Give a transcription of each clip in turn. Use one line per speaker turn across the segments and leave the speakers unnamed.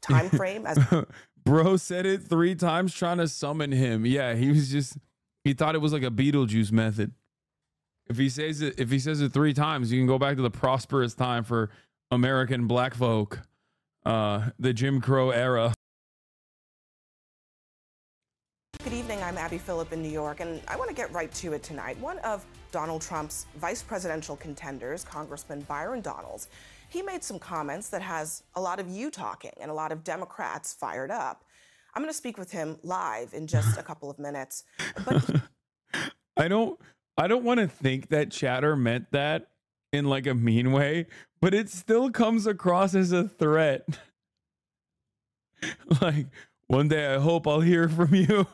time frame as
Bro said it 3 times trying to summon him. Yeah, he thought it was like a Beetlejuice method. If he says it 3 times, you can go back to the prosperous time for American black folk, the Jim Crow era.
Good evening, I'm Abby Phillip in New York, and I want to get right to it tonight. One of Donald Trump's vice presidential contenders, Congressman Byron, he made some comments that has a lot of you talking and a lot of Democrats fired up. I'm going to speak with him live in just a couple of minutes. But
I don't want to think that chatter meant that in like a mean way, but it still comes across as a threat. Like, one day I hope I'll hear from you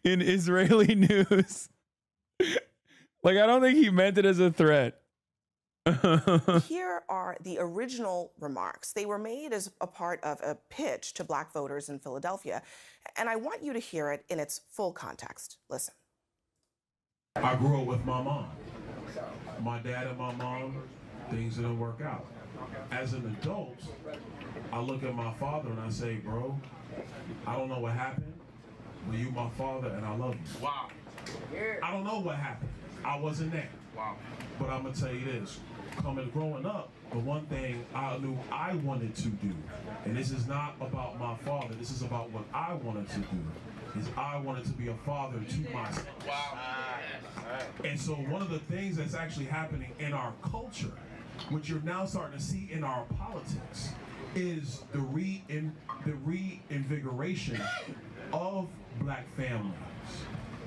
in Israeli news. Like, I don't think he meant it as a threat.
Here are the original remarks. They were made as a part of a pitch to black voters in Philadelphia, and I want you to hear it in its full context. Listen.
I grew up with my mom. My dad and my mom, things didn't work out. As an adult, I look at my father and I say, bro, I don't know what happened, but you my father and I love you. Wow. I don't know what happened. I wasn't there. Wow. But I'm gonna tell you this, growing up, the one thing I knew I wanted to do, and this is not about my father, this is about what I wanted to do, is I wanted to be a father to myself. Wow. And so one of the things that's actually happening in our culture, which you're now starting to see in our politics, is the reinvigoration of black families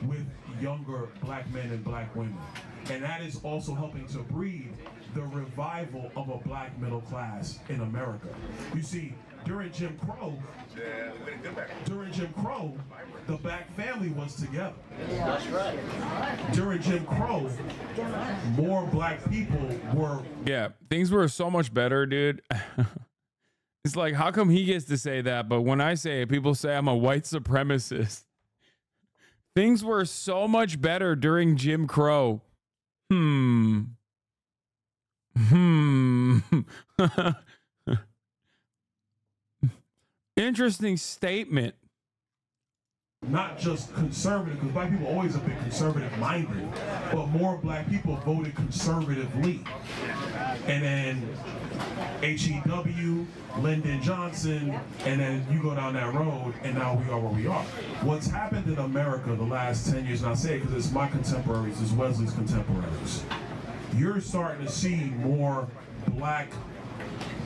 with younger black men and black women. And that is also helping to breed the revival of a black middle class in America. You see, during Jim Crow, the black family was together. That's right. During Jim Crow, more black people were...
Yeah, things were so much better, dude. It's like, how come he gets to say that, but when I say it, people say I'm a white supremacist? Things were so much better during Jim Crow. Interesting statement.
Not just conservative, because black people always have been conservative-minded, but more black people voted conservatively. And then HEW, Lyndon Johnson, and then you go down that road, and now we are where we are. What's happened in America the last 10 years, and I say it because it's my contemporaries, it's Wesley's contemporaries, you're starting to see more black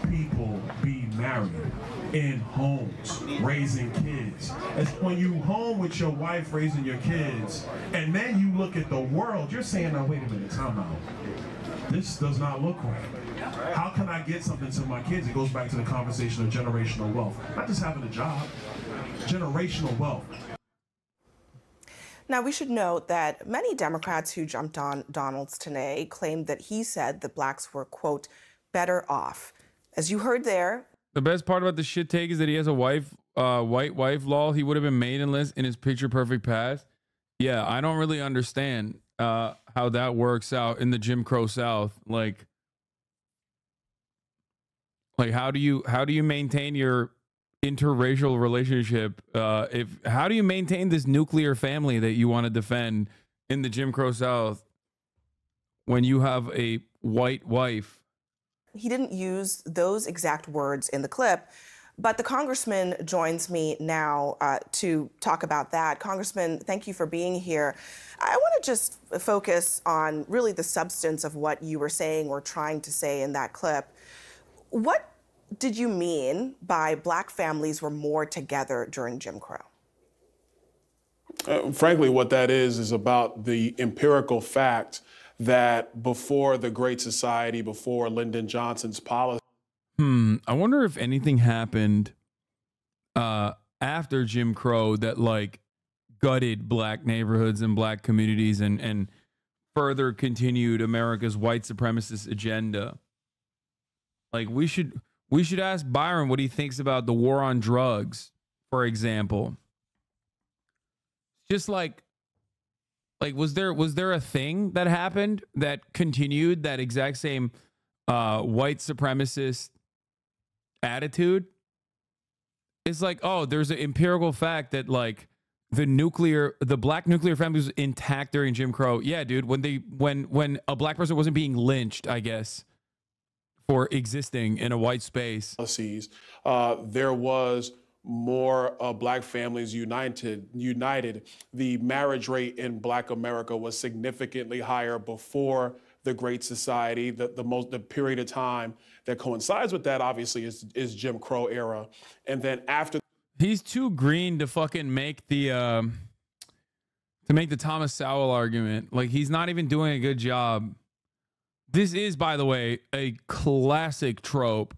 people be married in homes, raising kids. It's when you home with your wife raising your kids, and then you look at the world, you're saying, now wait a minute, time out. This does not look right. How can I get something to my kids? It goes back to the conversation of generational wealth. Not just having a job, generational wealth.
Now, we should note that many Democrats who jumped on Donald's today claimed that he said that blacks were, quote, better off. As you heard there,
the best part about the shit take is that he has a wife, white wife law. He would have been maidenless in his picture perfect past. Yeah, I don't really understand how that works out in the Jim Crow South. Like how do you maintain your interracial relationship? How do you maintain this nuclear family that you want to defend in the Jim Crow South when you have a white wife?
He didn't use those exact words in the clip, but the congressman joins me now to talk about that. Congressman, thank you for being here. I want to just focus on really the substance of what you were saying or trying to say in that clip. What did you mean by black families were more together during Jim Crow?
Frankly, what that is about the empirical fact that before the Great Society, before Lyndon Johnson's policy.
I wonder if anything happened after Jim Crow that like gutted black neighborhoods and black communities and further continued America's white supremacist agenda. Like we should ask Byron what he thinks about the war on drugs, for example. Just like was there a thing that happened that continued that exact same white supremacist attitude? it's like, oh, there's an empirical fact that like the black nuclear family was intact during Jim Crow. Yeah, dude, when a black person wasn't being lynched, I guess, for existing in a white space.
There was more black families united. The marriage rate in Black America was significantly higher before the Great Society. The period of time that coincides with that, obviously, is Jim Crow era, and then after.
He's too green to fucking make the Thomas Sowell argument. Like, he's not even doing a good job. This is, by the way, a classic trope.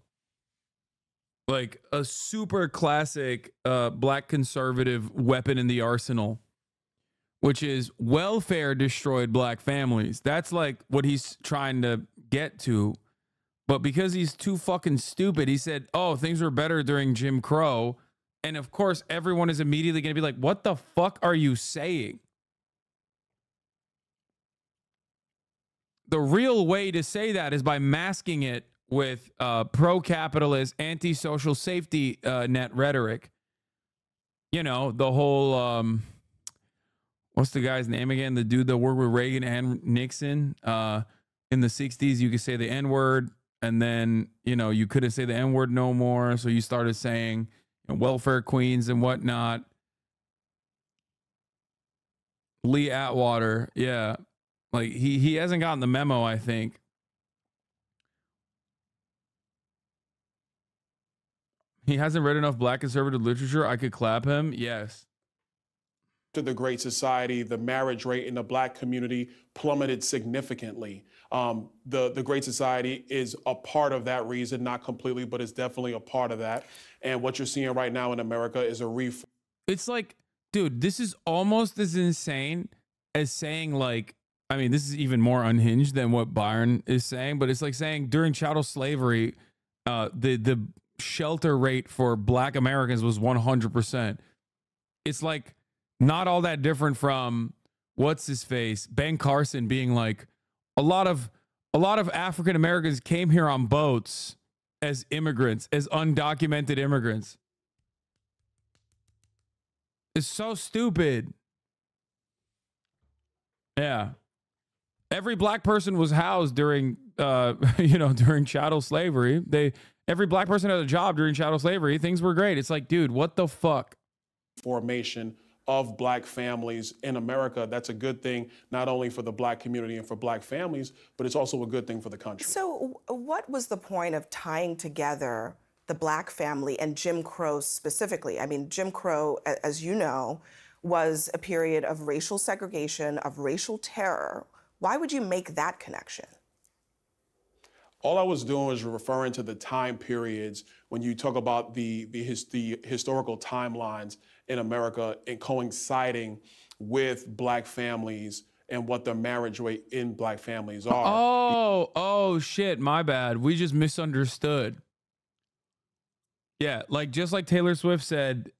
Like a super classic black conservative weapon in the arsenal, which is welfare destroyed black families. That's like what he's trying to get to. But because he's too fucking stupid, he said, oh, things were better during Jim Crow. And of course, everyone is immediately going to be like, what the fuck are you saying? The real way to say that is by masking it with pro-capitalist, anti-social safety net rhetoric. You know, the whole, what's the guy's name again? The dude that worked with Reagan and Nixon in the 60s. You could say the N-word, and then, you know, you couldn't say the N-word no more. So you started saying, you know, welfare queens and whatnot. Lee Atwater, yeah. Like, he hasn't gotten the memo, I think. He hasn't read enough black conservative literature. I could clap him. Yes.
After the Great Society, the marriage rate in the black community plummeted significantly. The Great Society is a part of that reason, not completely, but it's definitely a part of that. And what you're seeing right now in America is a reform.
It's like, dude, this is almost as insane as saying, like, I mean, this is even more unhinged than what Byron is saying, but it's like saying during chattel slavery, the shelter rate for black Americans was 100%. It's like not all that different from what's his face, Ben Carson, being like, a lot of African Americans came here on boats as immigrants, as undocumented immigrants. It's so stupid. Yeah. Every black person was housed during during chattel slavery. Every black person had a job during chattel slavery. Things were great. It's like, dude, what the fuck?
Formation of black families in America. That's a good thing, not only for the black community and for black families, but it's also a good thing for the country.
So what was the point of tying together the black family and Jim Crow specifically? I mean, Jim Crow, as you know, was a period of racial segregation, of racial terror. Why would you make that connection?
All I was doing was referring to the time periods when you talk about the historical timelines in America and coinciding with black families and what the marriage rate in black families are.
Oh shit, my bad. We just misunderstood. Yeah, like just like Taylor Swift said,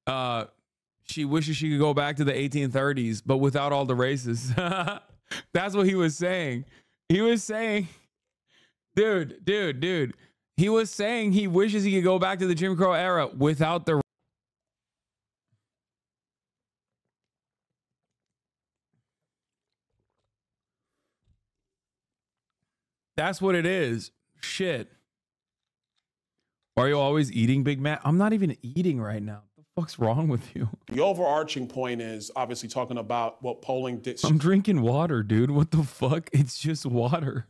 she wishes she could go back to the 1830s, but without all the races. That's what he was saying. He was saying, dude. He was saying he wishes he could go back to the Jim Crow era without the. That's what it is. Shit. Why are you always eating, Big Mac? I'm not even eating right now. What the fuck's wrong with you?
The overarching point is obviously talking about what polling did.
I'm drinking water, dude. What the fuck? It's just water.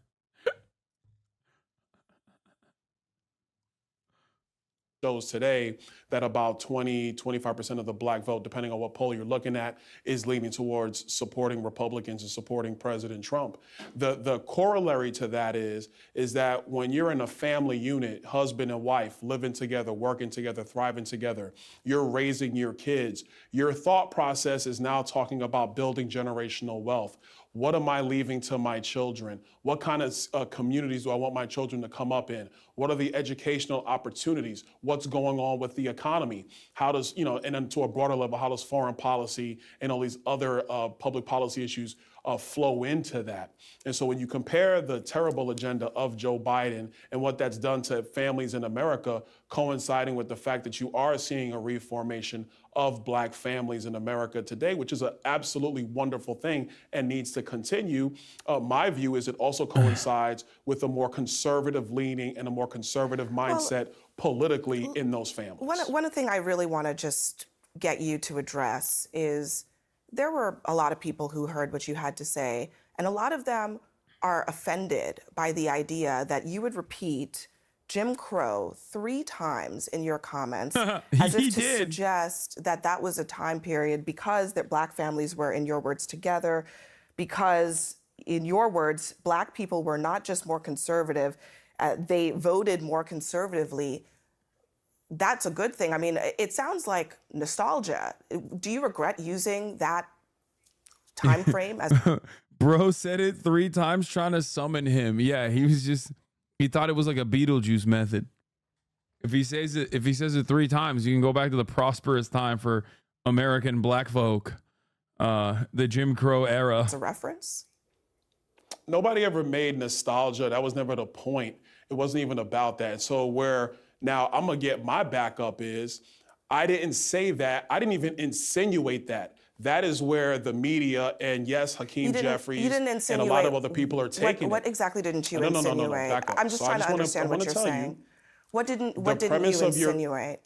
Shows today that about 25% of the black vote, depending on what poll you're looking at, is leaning towards supporting Republicans and supporting President Trump. The corollary to that is that when you're in a family unit, husband and wife, living together, working together, thriving together, you're raising your kids, your thought process is now talking about building generational wealth. What am I leaving to my children? What kind of communities do I want my children to come up in? What are the educational opportunities? What's going on with the economy? How does, and then to a broader level, how does foreign policy and all these other public policy issues flow into that. And so when you compare the terrible agenda of Joe Biden and what that's done to families in America, coinciding with the fact that you are seeing a reformation of black families in America today, which is an absolutely wonderful thing and needs to continue. My view is it also coincides with a more conservative leaning and a more conservative mindset politically in those families.
One thing I really want to just get you to address is there were a lot of people who heard what you had to say, and a lot of them are offended by the idea that you would repeat Jim Crow 3 times in your comments as if to suggest that that was a time period because that black families were, in your words, together, because, in your words, black people were not just more conservative, they voted more conservatively. That's a good thing. I mean, it sounds like nostalgia. Do you regret using that time frame? As
Bro said it 3 times trying to summon him. Yeah, he thought it was like a Beetlejuice method. If he says it 3 times, you can go back to the prosperous time for American black folk, the Jim Crow era.
It's a reference?
Nobody ever made nostalgia. That was never the point. It wasn't even about that. So where now I'm going to get my backup is I didn't say that. I didn't even insinuate that. That is where the media and, yes, Hakeem Jeffries and a lot of other people are taking
what exactly didn't you insinuate?
No, back up.
I'm just trying to understand what you're saying. What didn't you insinuate?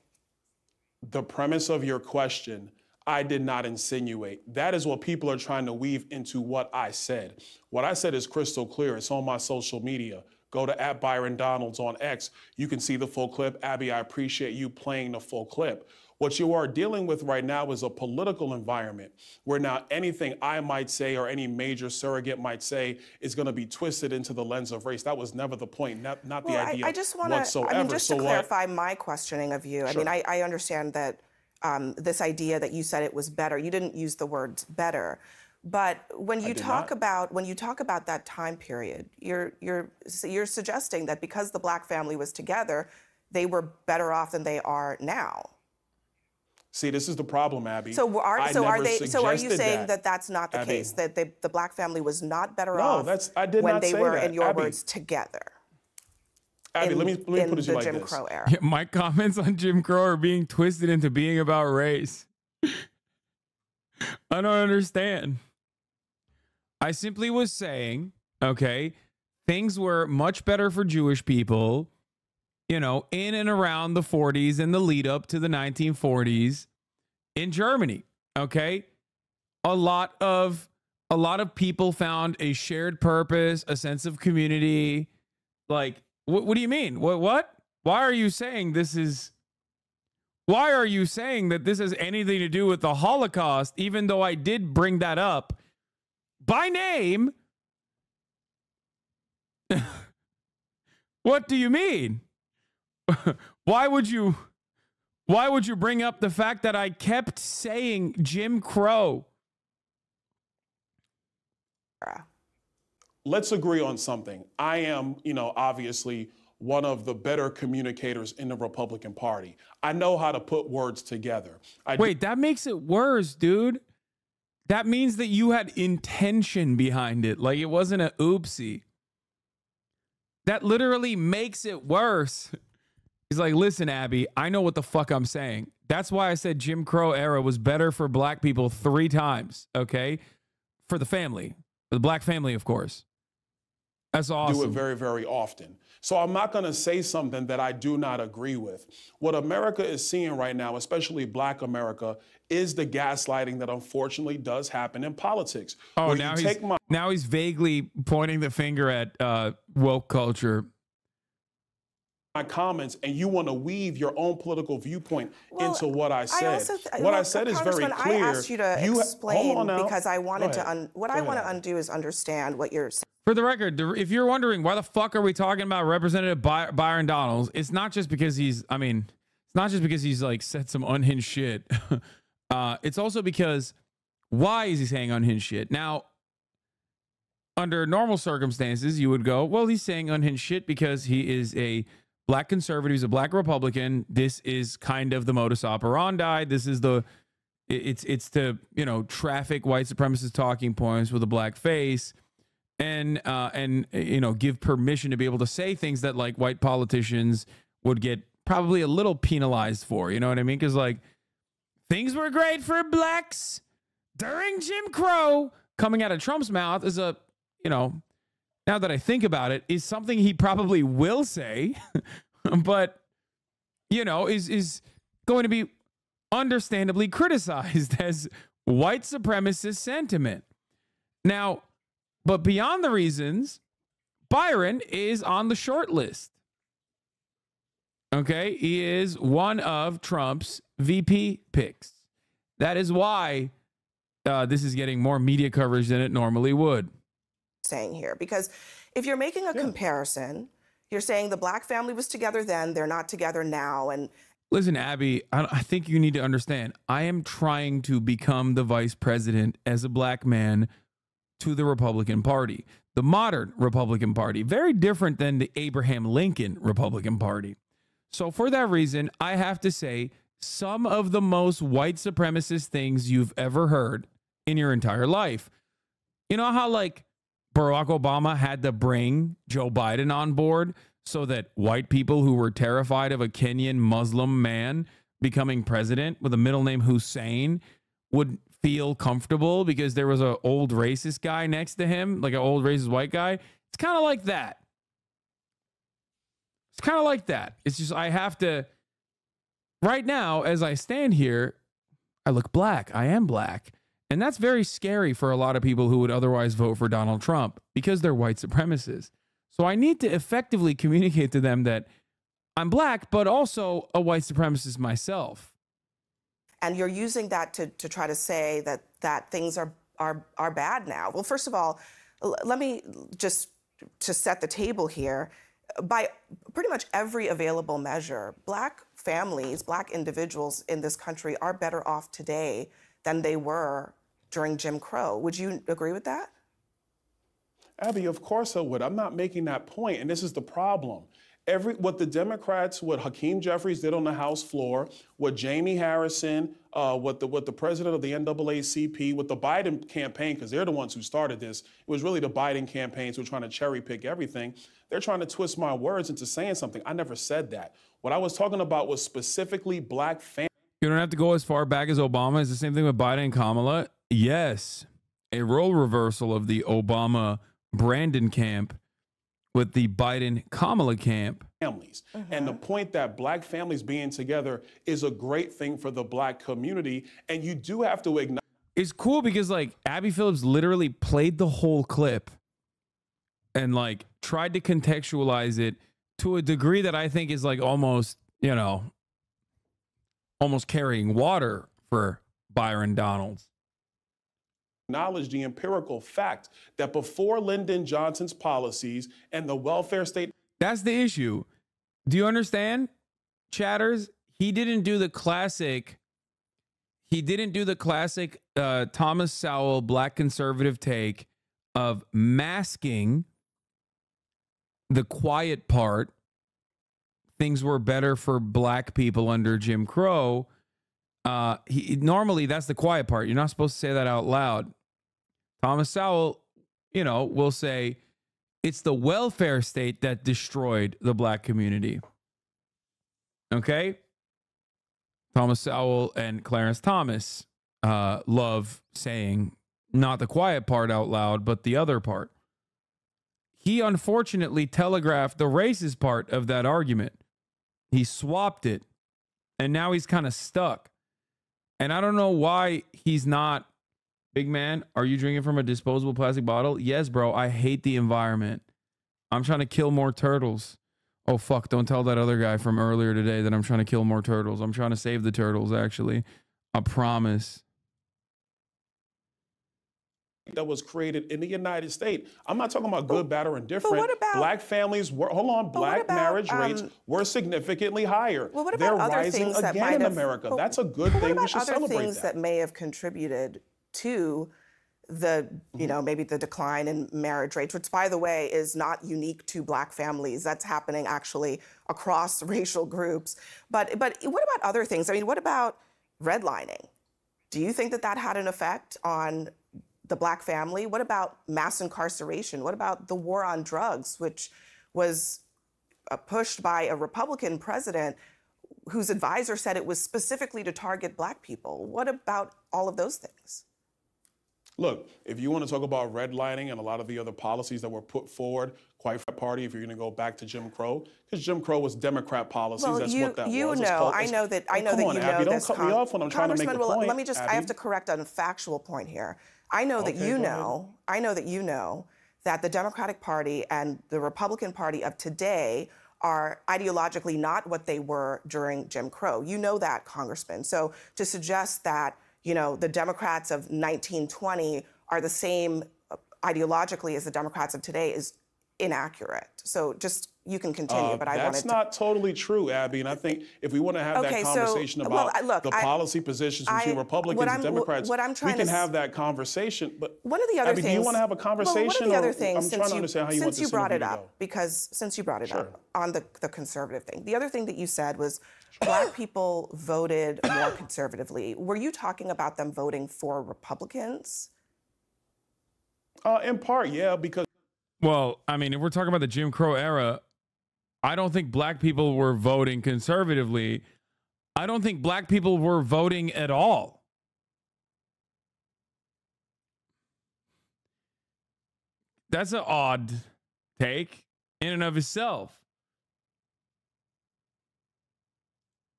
The premise of your question, I did not insinuate. That is what people are trying to weave into what I said. What I said is crystal clear. It's on my social media. Go to @ByronDonalds on X. You can see the full clip. Abby, I appreciate you playing the full clip. What you are dealing with right now is a political environment where now anything I might say or any major surrogate might say is going to be twisted into the lens of race. That was never the point, not the idea whatsoever.
I mean, just to clarify my questioning of you,
Sure.
I mean, I understand that this idea that you said it was better, you didn't use the words better. But when you talk about that time period, you're suggesting that because the black family was together, they were better off than they are now.
See, this is the problem, Abby.
So are you saying that that's not the case? That the black family was not better off when they were, in your words, together?
Abby, let me put it to you like this.
In the Jim Crow era.
Yeah, my comments on Jim Crow are being twisted into being about race. I don't understand. I simply was saying, okay, things were much better for Jewish people, you know, in and around the 40s and the lead up to the 1940s in Germany. Okay. A lot of people found a shared purpose, a sense of community. Like, what do you mean? What? Why are you saying that this has anything to do with the Holocaust, even though I did bring that up by name? What do you mean? Why would you bring up the fact that I kept saying Jim Crow?
Let's agree on something. I am, obviously one of the better communicators in the Republican Party. I know how to put words together.
Wait, that makes it worse, dude. That means that you had intention behind it. Like, it wasn't an oopsie. That literally makes it worse. He's like, listen, Abby, I know what the fuck I'm saying. That's why I said Jim Crow era was better for black people 3 times, okay? For the family. For the black family, of course. That's awesome.
Do it very, very often. So I'm not going to say something that I do not agree with. What America is seeing right now, especially black America, is the gaslighting that unfortunately does happen in politics.
Oh, now he's vaguely pointing the finger at woke culture.
My comments, and you want to weave your own political viewpoint into what I said. What I said is very clear.
I asked you to explain because I wanted to. What I want to undo is understand what you're saying.
For the record, if you're wondering why the fuck are we talking about Representative Byron Donalds, it's not just because he's like said some unhinged shit. It's also because why is he saying unhinged shit? Now, under normal circumstances, you would go, well, he's saying unhinged shit because he is a black conservative, he's a black Republican. This is kind of the modus operandi. This is the It's to, you know, traffic white supremacist talking points with a black face, and you know, give permission to be able to say things that like white politicians would get probably a little penalized for. You know what I mean? Because like things were great for blacks during Jim Crow coming out of Trump's mouth is a, you know, now that I think about it, is something he probably will say, but, you know, is going to be understandably criticized as white supremacist sentiment. Now, but beyond the reasons, Byron is on the short list. Okay, he is one of Trump's VP picks. That is why this is getting more media coverage than it normally would.
Saying here, because if you're making a comparison, you're saying the black family was together then, they're not together now. And
listen, Abby, I think you need to understand, I am trying to become the vice president as a black man to the Republican Party, the modern Republican Party, very different than the Abraham Lincoln Republican Party. So for that reason, I have to say some of the most white supremacist things you've ever heard in your entire life. You know how like Barack Obama had to bring Joe Biden on board so that white people who were terrified of a Kenyan Muslim man becoming president with a middle name Hussein would feel comfortable because there was an old racist guy next to him, like an old racist white guy? It's kind of like that. It's kind of like that. It's just I have to, right now, as I stand here, I look black. I am black. And that's very scary for a lot of people who would otherwise vote for Donald Trump because they're white supremacists. So I need to effectively communicate to them that I'm black, but also a white supremacist myself.
And you're using that to try to say that things are bad now. Well, first of all, let me just to set the table here. By pretty much every available measure, black families, black individuals in this country are better off today than they were during Jim Crow. Would you agree with that?
Abby, of course I would. I'm not making that point, and this is the problem. What the Democrats, what Hakeem Jeffries did on the House floor, what Jamie Harrison, what the president of the NAACP, what the Biden campaign, because they're the ones who started this, it was really the Biden campaigns who were trying to cherry pick everything. They're trying to twist my words into saying something. I never said that. What I was talking about was specifically black families.
You don't have to go as far back as Obama. It's the same thing with Biden and Kamala. Yes, a role reversal of the Obama-Brandon camp with the Biden-Kamala camp.
Families. And the point that black families being together is a great thing for the black community. And you do have to acknowledge.
It's cool because like Abby Phillips literally played the whole clip and like tried to contextualize it to a degree that I think is like almost, you know, almost carrying water for Byron Donalds.
Acknowledge the empirical fact that before Lyndon Johnson's policies and the welfare state.
That's the issue. Do you understand, chatters? He didn't do the classic. Thomas Sowell black conservative take of masking the quiet part. Things were better for black people under Jim Crow. Normally that's the quiet part. You're not supposed to say that out loud. Thomas Sowell, you know, will say it's the welfare state that destroyed the black community. Okay? Thomas Sowell and Clarence Thomas love saying not the quiet part out loud, but the other part. He unfortunately telegraphed the racist part of that argument. He swapped it, and now he's kind of stuck. And I don't know why he's not. Big man, are you drinking from a disposable plastic bottle? Yes, bro. I hate the environment. I'm trying to kill more turtles. Oh, fuck. Don't tell that other guy from earlier today that I'm trying to kill more turtles. I'm trying to save the turtles, actually. I promise.
That was created in the United States. I'm not talking about good, bad, or indifferent.
But what about
black families were, hold on, black marriage rates were significantly higher.
Well, what about
They're
other
rising
things that
again
might
in
have,
America.
But,
that's a good thing. We should celebrate
other things that may have contributed to the, you know, maybe the decline in marriage rates, which, by the way, is not unique to black families. That's happening actually across racial groups. But what about other things? I mean, what about redlining? Do you think that that had an effect on the Black family? What about mass incarceration? What about the war on drugs, which was pushed by a Republican president whose advisor said it was specifically to target Black people? What about all of those things?
Look, if you want to talk about redlining and a lot of the other policies that were put forward, quite frankly, party, if you're going to go back to Jim Crow, because Jim Crow was Democrat policies.
Well,
that's what that was.
I know that you know
Don't
this.
cut me off when I'm trying to make a point.
Let me just, I have to correct a factual point here. I know that you know that the Democratic Party and the Republican Party of today are ideologically not what they were during Jim Crow. You know that, Congressman. So to suggest that, you know, the Democrats of 1920 are the same ideologically as the Democrats of today is inaccurate. So just, you can continue, but I wanted to...
That's not totally true, Abby, and I think if we want to have that conversation about the policy positions between Republicans and Democrats, we can have that conversation, but
one of the other
Abby,
things,
do you want to have a conversation?
One of the other things,
I'm trying to understand how you want this
since you brought it
to
up,
go.
because since you brought it up on the conservative thing, the other thing that you said was Black people voted more conservatively. Were you talking about them voting for Republicans?
In part, yeah, because...
Well, I mean, if we're talking about the Jim Crow era, I don't think Black people were voting conservatively. I don't think Black people were voting at all. That's an odd take in and of itself.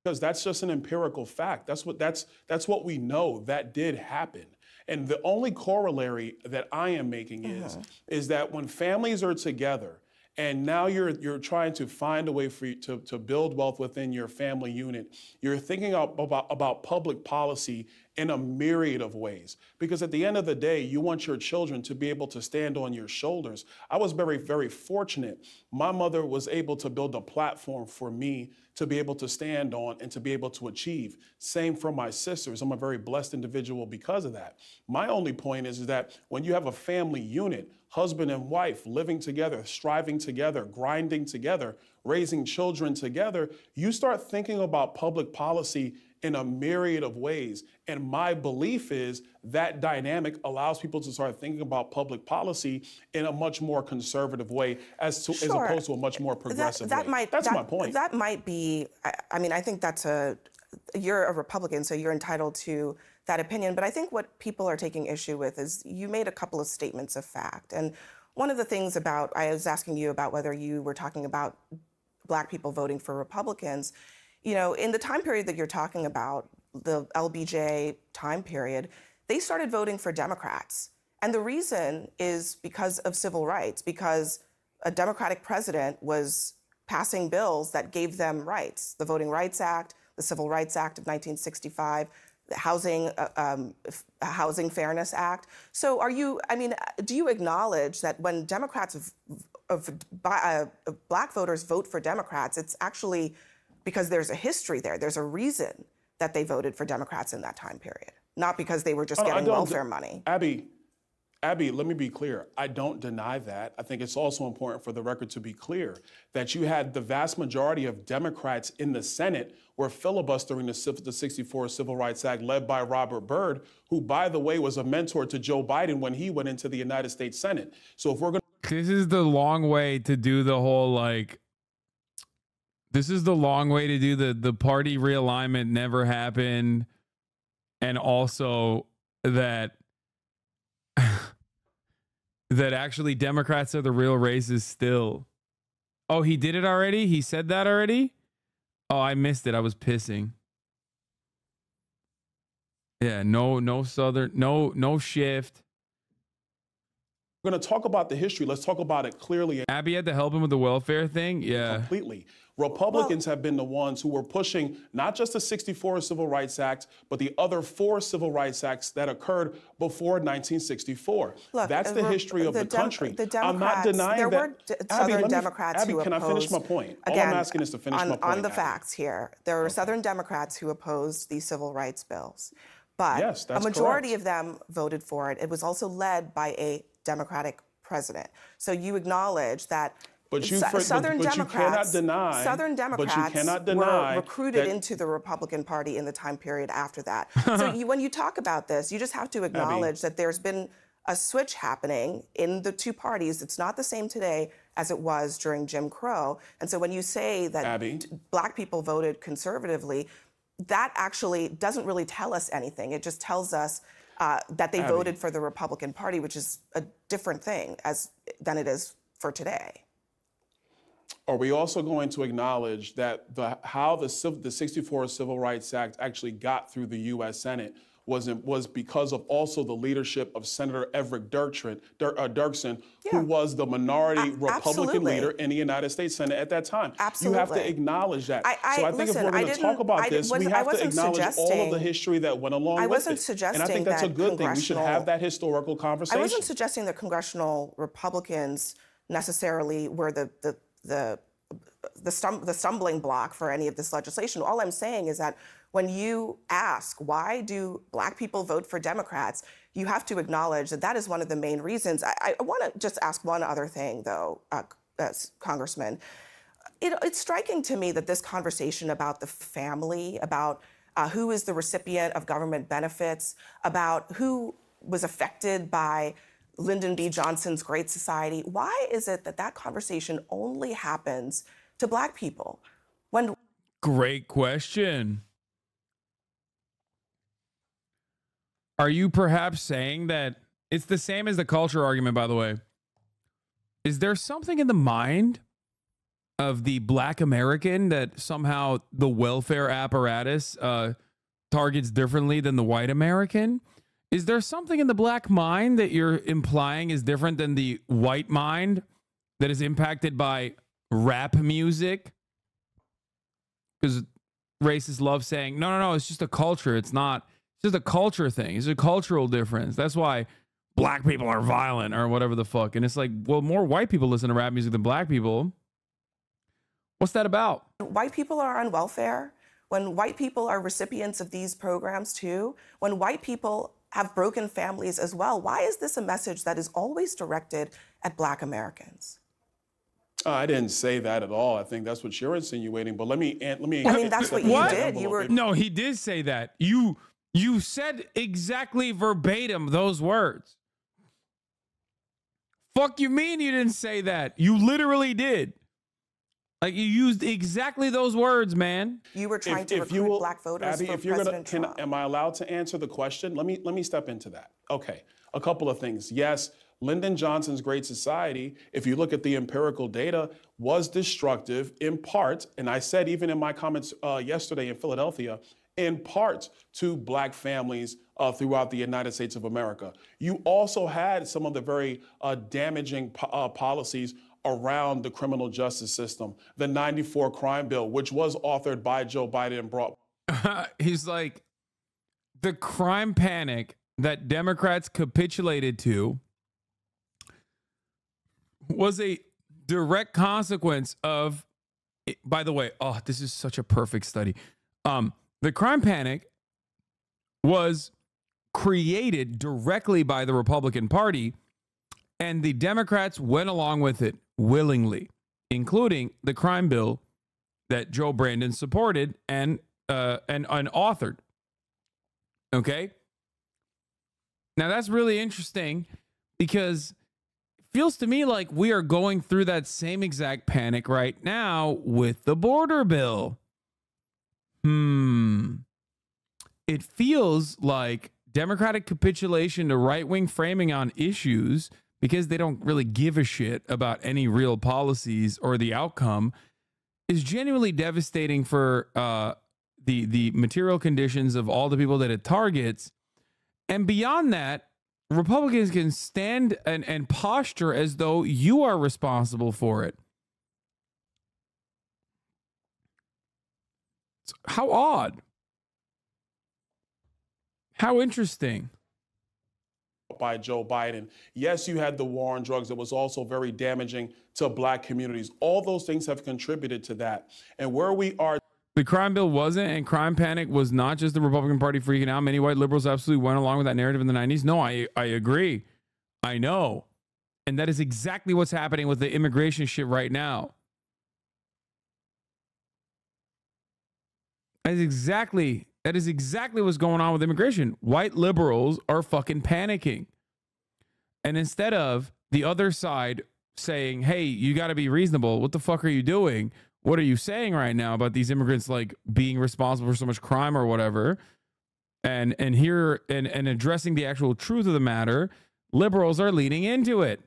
Because that's just an empirical fact. That's what we know. That did happen. And the only corollary that I am making is that when families are together and now you're trying to find a way for you to build wealth within your family unit, you're thinking about public policy in a myriad of ways. Because at the end of the day, you want your children to be able to stand on your shoulders. I was very, very fortunate. My mother was able to build a platform for me to be able to stand on and to be able to achieve. Same for my sisters. I'm a very blessed individual because of that. My only point is that when you have a family unit, husband and wife living together, striving together, grinding together, raising children together, you start thinking about public policy in a myriad of ways. And my belief is that dynamic allows people to start thinking about public policy in a much more conservative way as opposed to a much more progressive way. That's my point.
That might be, I mean, I think you're a Republican, so you're entitled to that opinion. But I think what people are taking issue with is you made a couple of statements of fact. And one of the things I was asking you about whether you were talking about Black people voting for Republicans. You know, in the time period that you're talking about, the LBJ time period, they started voting for Democrats. And the reason is because of civil rights, because a Democratic president was passing bills that gave them rights. The Voting Rights Act, the Civil Rights Act of 1965, the Housing Fairness Act. So do you acknowledge that when Democrats Black voters vote for Democrats, it's actually because there's a history there. There's a reason that they voted for Democrats in that time period, not because they were just getting welfare money.
Abby, let me be clear. I don't deny that. I think it's also important for the record to be clear that you had the vast majority of Democrats in the Senate were filibustering the 64 Civil Rights Act led by Robert Byrd, who, by the way, was a mentor to Joe Biden when he went into the United States Senate. So if we're going to...
This is the long way to do the whole, this is the long way to do the party realignment never happened. And also that that actually Democrats are the real racists still. Oh, he did it already? He said that already? Oh, I missed it. I was pissing. Yeah, no Southern, no shift.
We're going to talk about the history. Let's talk about it clearly.
Abby had to help him with the welfare thing? Yeah.
Completely. Republicans have been the ones who were pushing not just the 64 Civil Rights Act, but the other 4 Civil Rights Acts that occurred before 1964.
Look,
that's the history of the country.
I'm not denying
there
that. There were Southern Democrats who opposed.
Can I finish my point?
Again,
all I'm asking is to finish my point.
On the facts here, there were Southern Democrats who opposed these civil rights bills. But a majority of them voted for it. It was also led by a Democratic president. So you acknowledge that
But you
Southern Democrats
cannot deny
were recruited
that,
into the Republican Party in the time period after that. So when you talk about this, you just have to acknowledge that there's been a switch happening in the two parties. It's not the same today as it was during Jim Crow. And so when you say that black people voted conservatively, that actually doesn't really tell us anything. It just tells us that they voted for the Republican Party, which is a different thing than it is for today.
Are we also going to acknowledge that how the 64 Civil Rights Act actually got through the U.S. Senate was because of also the leadership of Senator Everett Dirksen, who was the minority Republican leader in the United States Senate at that time.
Absolutely.
You have to acknowledge that. So I think if we're going to talk about this, we have to acknowledge all of the history that went along with it. And I think that's a good thing. We should have that historical conversation.
I wasn't suggesting that congressional Republicans necessarily were the stumbling block for any of this legislation. All I'm saying is that when you ask, why do black people vote for Democrats, you have to acknowledge that that is one of the main reasons. I want to just ask one other thing, though, Congressman. It's striking to me that this conversation about the family, about who is the recipient of government benefits, about who was affected by Lyndon B. Johnson's Great Society, why is it that that conversation only happens to black people?
Great question. Are you perhaps saying that it's the same as the culture argument, by the way? Is there something in the mind of the black American that somehow the welfare apparatus targets differently than the white American? Is there something in the black mind that you're implying is different than the white mind that is impacted by rap music? Because racists love saying, no, it's just a culture. It's just a culture thing. It's a cultural difference. That's why black people are violent or whatever the fuck. And it's like, well, more white people listen to rap music than black people. What's that about?
White people are on welfare. When white people are recipients of these programs too, when white people have broken families as well, why is this a message that is always directed at black Americans?
I didn't say that at all. I think that's what you're insinuating. But let me.
I mean, that's what you did.
No, he did say that. You said exactly verbatim those words. Fuck you mean you didn't say that? You literally did. Like, you used exactly those words, man.
You were trying to recruit black voters for President Trump.
Am I allowed to answer the question? Let me step into that. Okay, a couple of things. Yes, Lyndon Johnson's Great Society, if you look at the empirical data, was destructive in part, and I said even in my comments yesterday in Philadelphia, in part to black families throughout the United States of America. You also had some of the very damaging policies around the criminal justice system. The 94 crime bill, which was authored by Joe Biden and brought.
He's like, the crime panic that Democrats capitulated to was a direct consequence of, by the way, oh, this is such a perfect study. The crime panic was created directly by the Republican Party, and the Democrats went along with it willingly, including the crime bill that Joe Brandon supported and authored. Okay? Now, that's really interesting because it feels to me like we are going through that same exact panic right now with the border bill. It feels like Democratic capitulation to right-wing framing on issues because they don't really give a shit about any real policies or the outcome is genuinely devastating for the material conditions of all the people that it targets. And beyond that, Republicans can stand and posture as though you are responsible for it. How odd. How interesting.
By Joe Biden. Yes, you had the war on drugs that was also very damaging to black communities. All those things have contributed to that. And where we are.
The crime bill wasn't, and crime panic was not just the Republican Party freaking out. Many white liberals absolutely went along with that narrative in the 90s. No, I agree. I know. And that is exactly what's happening with the immigration shit right now. That is exactly what's going on with immigration. White liberals are fucking panicking. And instead of the other side saying, hey, you got to be reasonable. What the fuck are you doing? What are you saying right now about these immigrants like being responsible for so much crime or whatever? And addressing the actual truth of the matter, liberals are leaning into it.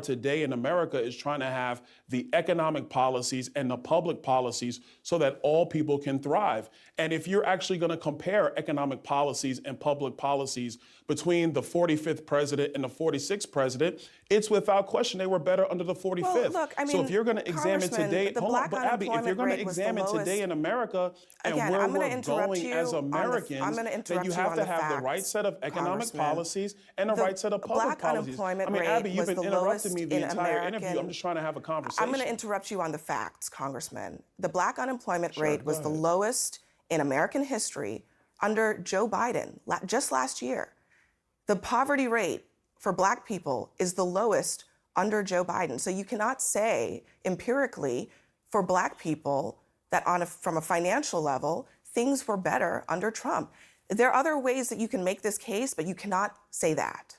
Today in America is trying to have the economic policies and the public policies so that all people can thrive. And if you're actually going to compare economic policies and public policies between the 45th president and the 46th president, it's without question they were better under the 45th.
Well, look, I mean,
so if you're going to examine today,
hold on,
but Abby, if you're going to examine today in America and
again,
where we're going as Americans, then you have to have the right set of economic policies and the right set of public policies. I mean, Abby, you've been interrupting me the entire interview. I'm just trying to have a conversation.
I'm going to interrupt you on the facts, Congressman. The black unemployment rate was the lowest in American history under Joe Biden just last year. The poverty rate for black people is the lowest under Joe Biden. So you cannot say empirically for black people that from a financial level, things were better under Trump. There are other ways that you can make this case, but you cannot say that.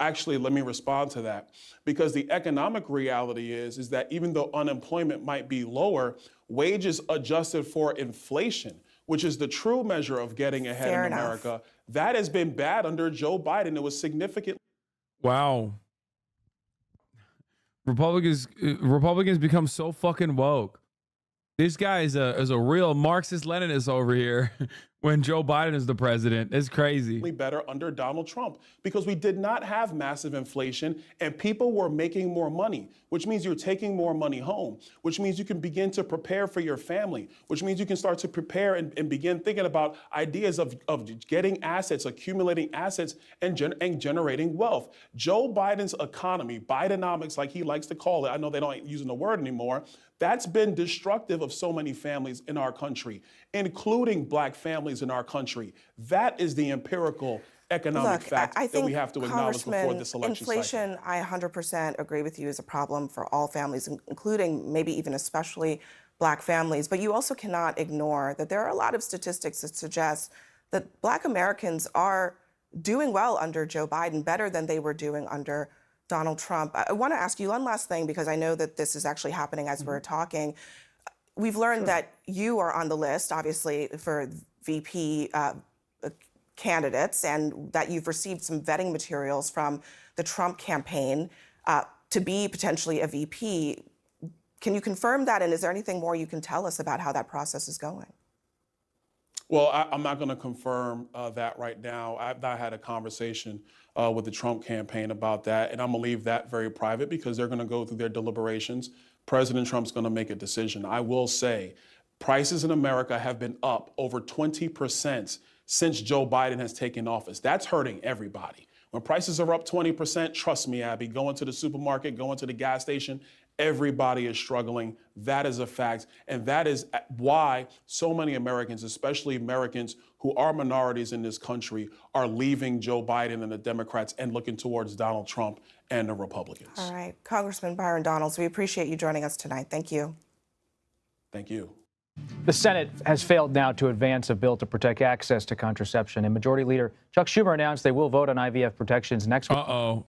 Actually, let me respond to that. Because the economic reality is that even though unemployment might be lower, wages adjusted for inflation, which is the true measure of getting ahead in America, that has been bad under Joe Biden. It was significant.
Wow. Republicans become so fucking woke. This guy is a real Marxist-Leninist over here when Joe Biden is the president. It's crazy.
Better under Donald Trump because we did not have massive inflation and people were making more money, which means you're taking more money home, which means you can begin to prepare for your family, which means you can start to prepare and begin thinking about ideas of getting assets, accumulating assets, and generating wealth. Joe Biden's economy, Bidenomics, like he likes to call it, I know they don't using the word anymore, that's been destructive of so many families in our country, including black families in our country. That is the empirical economic fact that we have to acknowledge before this election
inflation,
cycle.
I 100% agree with you, is a problem for all families, including maybe even especially black families. But you also cannot ignore that there are a lot of statistics that suggest that black Americans are doing well under Joe Biden, better than they were doing under Donald Trump. I want to ask you one last thing, because I know that this is actually happening as we're talking. We've learned that you are on the list, obviously, for VP candidates, and that you've received some vetting materials from the Trump campaign to be potentially a VP. Can you confirm that? And is there anything more you can tell us about how that process is going?
Well, I'm not going to confirm that right now. I had a conversation with the Trump campaign about that, and I'm going to leave that very private because they're going to go through their deliberations. President Trump's going to make a decision. I will say prices in America have been up over 20% since Joe Biden has taken office. That's hurting everybody. When prices are up 20%, trust me, Abby, going to the supermarket, going to the gas station, everybody is struggling. That is a fact. And that is why so many Americans, especially Americans who are minorities in this country, are leaving Joe Biden and the Democrats and looking towards Donald Trump and the Republicans.
All right. Congressman Byron Donalds, we appreciate you joining us tonight. Thank you.
Thank you.
The Senate has failed now to advance a bill to protect access to contraception, and Majority Leader Chuck Schumer announced they will vote on IVF protections next week.
Uh-oh.